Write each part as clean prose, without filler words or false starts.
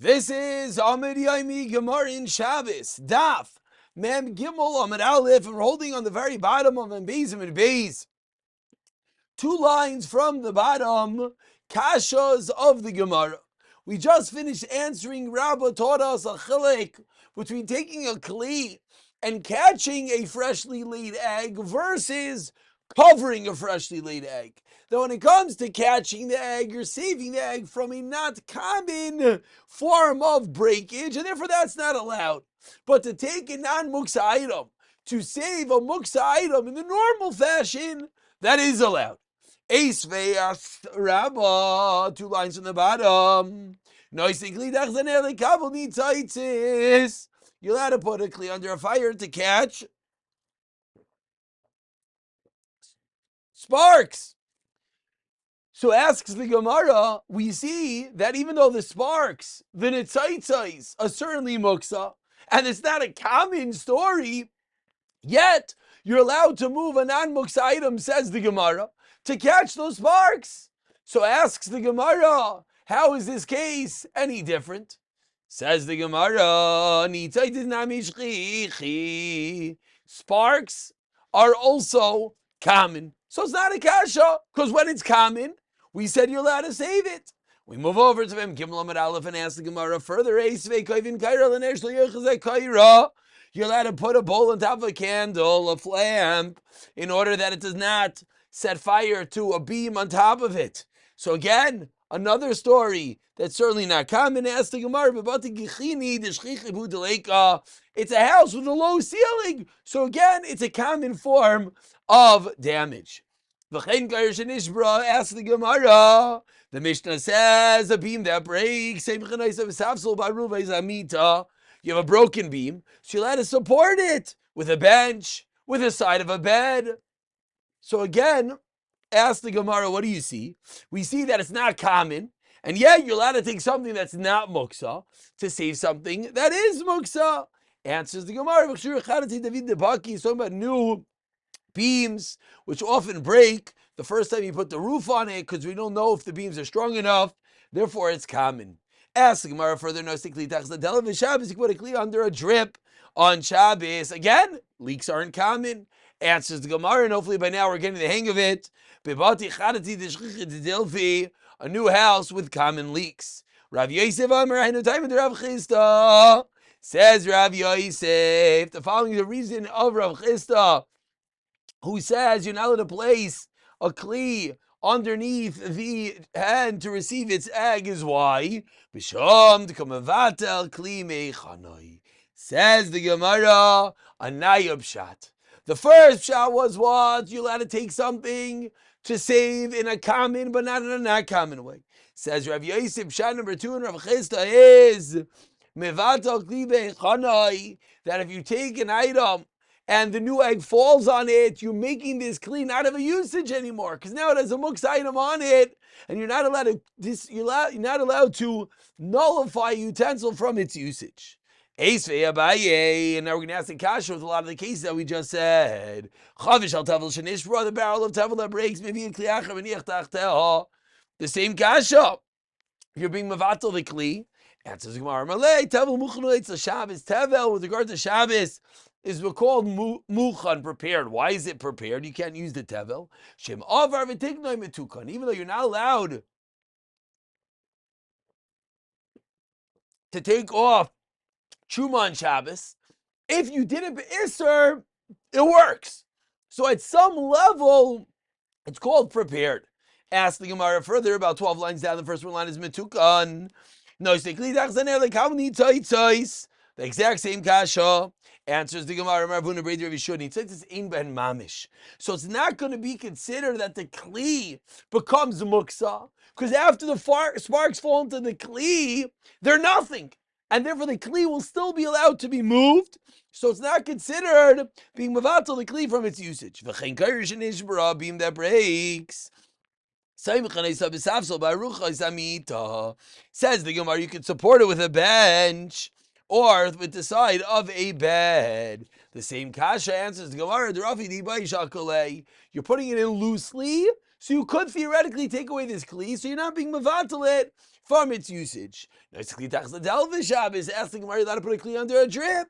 This is Amud Yomi Gemara in Shabbos. Daf Mem Gimel Amud Aleph. And we're holding on the very bottom of Mem Beis and Beis. 2 lines from the bottom, Kashas of the Gemara. We just finished answering. Rabba taught us a chilek between taking a kli and catching a freshly laid egg versus covering a freshly laid egg. Now, when it comes to catching the egg, you're saving the egg from a not common form of breakage, and therefore that's not allowed. But to take a non-muksa item, to save a muksa item in the normal fashion, that is allowed. Ace ve'as rabba, 2 lines from the bottom. You're allowed to put a kli under a fire to catch sparks. So asks the Gemara, we see that even though the sparks, the nitzaitzais, are certainly muksa, and it's not a common story, yet you're allowed to move a non-muksa item, says the Gemara, to catch those sparks. So asks the Gemara, how is this case any different? Says the Gemara, sparks are also common. So it's not a kasha, because when it's common, we said you're allowed to save it. We move over to Mem Gimel Amud Aleph and ask the Gemara further. You're allowed to put a bowl on top of a candle, a lamp, in order that it does not set fire to a beam on top of it. So again, another story that's certainly not common. Ask the Gemara, it's a house with a low ceiling. So again, it's a common form of damage. Ask the Gemara. The Mishnah says a beam that breaks. You have a broken beam, so you're allowed to support it with a bench, with the side of a bed. So again, ask the Gemara, what do you see? We see that it's not common, and yet you're allowed to take something that's not muksa to save something that is muksa. Answers the Gemara, he's talking about new beams, which often break the first time you put the roof on it, because we don't know if the beams are strong enough, therefore it's common. Ask the Gemara further, you can put a kli under a drip on Shabbos. Again, leaks aren't common. Answers the Gemara, and hopefully by now we're getting the hang of it. A new house with common leaks. Rav Yosef says Rav Yosef, the following is the reason of Rav Chisda, who says you're not allowed to place a kli underneath the hand to receive its egg, is why? Says the Gemara, a nayab shot. The first shot was what? You're allowed to take something to save in a common, but not in a not common way. Says Rav Yosef, shot number 2 in Rav Chisda is mevatal kli beichanai, that if you take an item and the new egg falls on it, you're making this kli not have a usage anymore, because now it has a muksa item on it, and you're not allowed to nullify a utensil from its usage. And now we're going to ask the kasha with a lot of the cases that we just said. The barrel of tevel that breaks, maybe in the same kasha. If you're being mavatal the kli, answers the Gemara, Malay tevel muchnu it's a Shabbos. Tevel with regard to Shabbos is called muchan, prepared. Why is it prepared? You can't use the tevel. Shem avar v'tignoi metukan. Even though you're not allowed to take off truma on Shabbos, if you did it b'isser, it works. So at some level, it's called prepared. Ask the Gemara further, about 12 lines down. The first one line is metukan. No, the exact same kasha. Answers the Gemara, Ravuna Breder Rishuni. It says it's ein ben mamish. So it's not going to be considered that the kli becomes muksa, because after the sparks fall into the kli, they're nothing. And therefore the kli will still be allowed to be moved. So it's not considered being mavatal the kli from its usage. V'chein karish and ishbara, beam that breaks. Says the Gemara, you can support it with a bench or with the side of a bed. The same kasha answers the Gemara, you're putting it in loosely, So you could theoretically take away this kli, so you're not being mevatel it from its usage. Now, it's kli tachas l'tel Shabbos. Ask the Gemara, you're allowed to put a kli under a drip.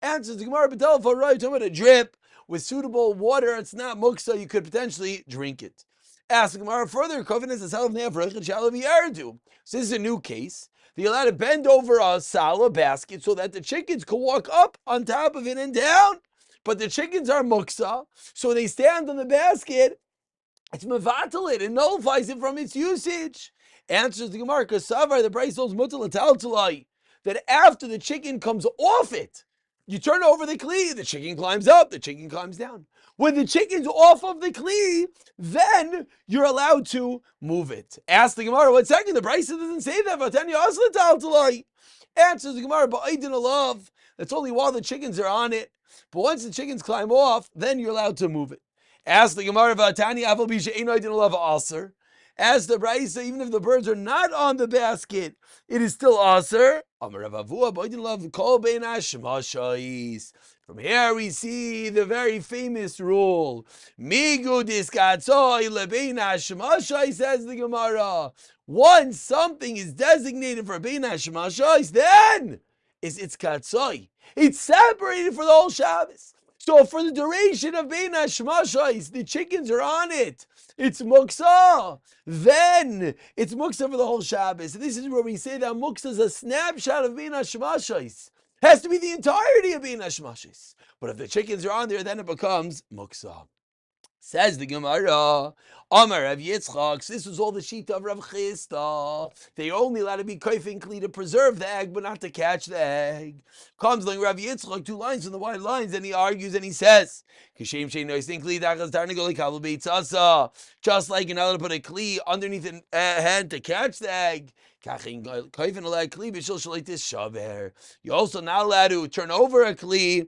Answers the Gemara, b'tel for right, talking about a drip with suitable water. It's not muksa. You could potentially drink it. Ask the Gemara further. Koven is a sal of ne'avrich and shalav yardu. So this is a new case. They're allowed to bend over a sal, a basket, so that the chickens can walk up on top of it and down. But the chickens are muksa, so they stand on the basket. It's mevatel it. It nullifies it from its usage. Answers the Gemara, Kasavar, the Bryce holds mutal talai, that after the chicken comes off it, you turn over the kli, the chicken climbs up, the chicken climbs down. When the chicken's off of the kli, then you're allowed to move it. Ask the Gemara, 1 second, the Bryce doesn't say that. Answers the Gemara, but I didn't love. That's only while the chickens are on it. But once the chickens climb off, then you're allowed to move it. Ask the Gemara, Vatani Aval Bisha Eno I didn't love Aser. As the Braisa, even if the birds are not on the basket, it is still Aser. From here we see the very famous rule. Migu diskatzoi lebein hashmashai, says the Gemara. Once something is designated for bein hashmashai, then it's katzoi. It's separated for the whole Shabbos. So for the duration of bein hashmashai, the chickens are on it. It's muksa. Then it's muksa for the whole Shabbos. And this is where we say that muksa is a snapshot of bein hashmashai. Has to be the entirety of bein hashmashis. But if the chickens are on there, then it becomes muksa. Says the Gemara, Amar Rav Yitzchak, this was all the sheet of Rav Chisda. They only allowed to be koifin kli to preserve the egg, but not to catch the egg. Comes like Rav Yitzchak, 2 lines from the white lines, and he argues and he says, just like you're not allowed to put a kli underneath a head to catch the egg, you're also not allowed to turn over a kli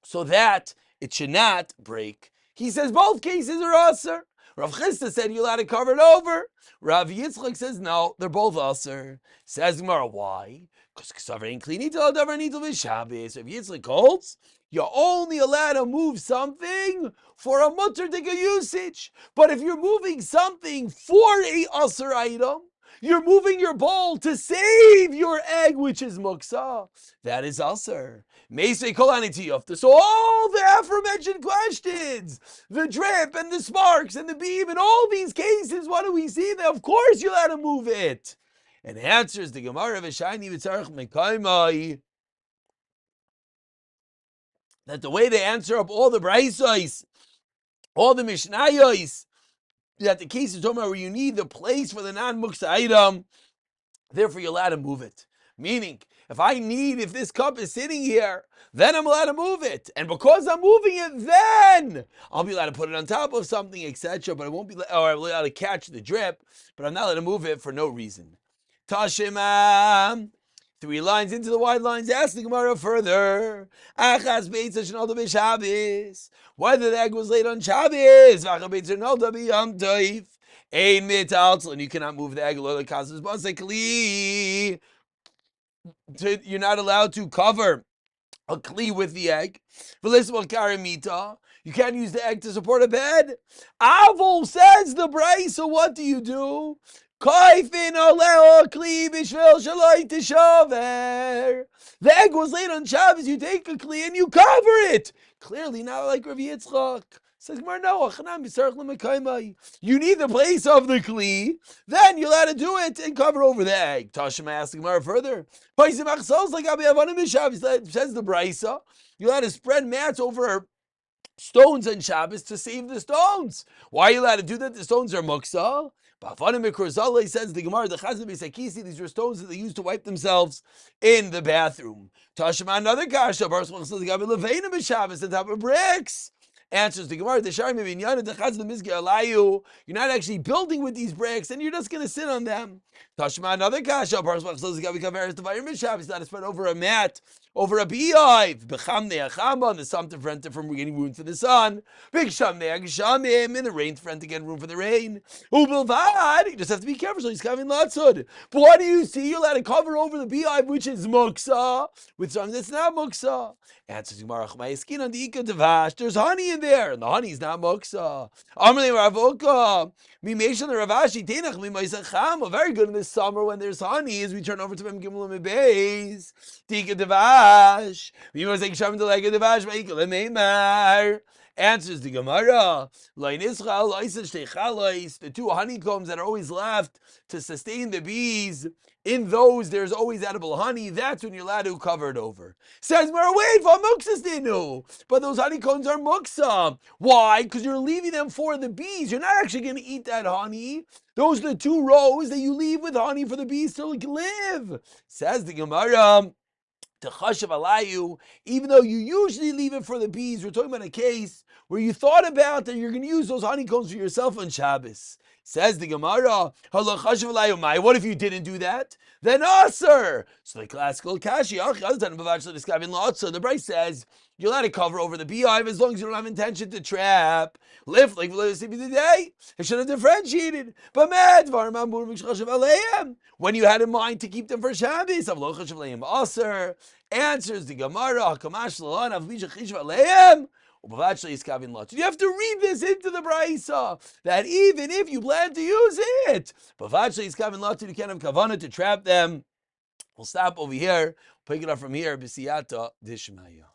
so that it should not break. He says both cases are aser. Rav Chisda said you're allowed to cover it over. Rav Yitzchak says no, they're both aser. Says Gemara, why? Because k'saver ain't clean davar nitel v'Shabbos. Rav Yitzchak holds you're only allowed to move something for a mutter tika usage. But if you're moving something for a aser item, you're moving your bowl to save your egg, which is muksa. That is aser. So all the aforementioned questions, the drip and the sparks and the beam, in all these cases, what do we see? That of course you're allowed to move it. And answers the Gemara of Shani V'Tzarech Mekaimai, that the way they answer up all the Braisais, all the Mishnayos, that the case is talking about where you need the place for the non-muksa item, therefore you're allowed to move it. Meaning, if this cup is sitting here, then I'm allowed to move it. And because I'm moving it, then I'll be allowed to put it on top of something, etc. But I won't be, or I'm allowed to catch the drip, but I'm not allowed to move it for no reason. Tashima, 3 lines into the wide lines, ask the Gemara further. Achas beitza shenolda b'Shabbos. Whether the egg was laid on Shabbos, v'acha beitza shenolda b'Yom Tov. Ein mitaltel, and you cannot move the egg. Lo lekasvus basei kli. You're not allowed to cover a kli with the egg. You can't use the egg to support a bed. Avol, says the Bryce, so what do you do? The egg was laid on Shabbos, you take a kli and you cover it. Clearly not like Rav Yitzchak. Says no, you need the place of the kli, then you're allowed to do it and cover over the egg. Tashima asks Gemara further. Says the Braisa, you're allowed to spread mats over stones on Shabbos to save the stones. Why are you allowed to do that? The stones are muksa. Says the Gemara, the Chazal B'Sakisi, these were stones that they used to wipe themselves in the bathroom. Tashima, another kasha, on top of bricks. Answers the Gemara, you're not actually building with these bricks, and you're just going to sit on them. Tashma, another kasha, it's not to spread over a mat, over a beehive, the sun to prevent it from getting room for the sun, in the rain to prevent to get room for the rain. You just have to be careful, so he's coming latzud. But what do you see? You're allowed to cover over the beehive, which is muksa, with something that's not muksa. Answers Gemara, there's honey in there, and the honey's not muksa. Amrli Ravoka, Mimeshan Ravashi, Tenach Mimaisacham, very good in the summer when there's honey, as we turn over to Mem Gimel Beis. Tika Devash, Mimosek Sham Delega Devash, Maikal Meimar. Answers the Gemara. The two honeycombs that are always left to sustain the bees, in those there's always edible honey. That's when you're allowed to cover it over. Says wait for muksas dinu, but those honeycombs are muksa. Why? Because you're leaving them for the bees. You're not actually going to eat that honey. Those are the 2 rows that you leave with honey for the bees to live. Says the Gemara. Even though you usually leave it for the bees, we're talking about a case where you thought about that you're going to use those honeycombs for yourself on Shabbos. Says the Gemara, what if you didn't do that? Then Aser. So the classical kashi, the Bryce says, you're allowed to cover over the beehive as long as you don't have intention to trap. Lift like today. It should have differentiated. But when you had in mind to keep them for Shabbos, Aser. Answers the Gemara, you have to read this into the Braisa, that even if you plan to use it, you can't have kavanah to trap them. We'll stop over here, pick it up from here, B'siyata Dishmaya.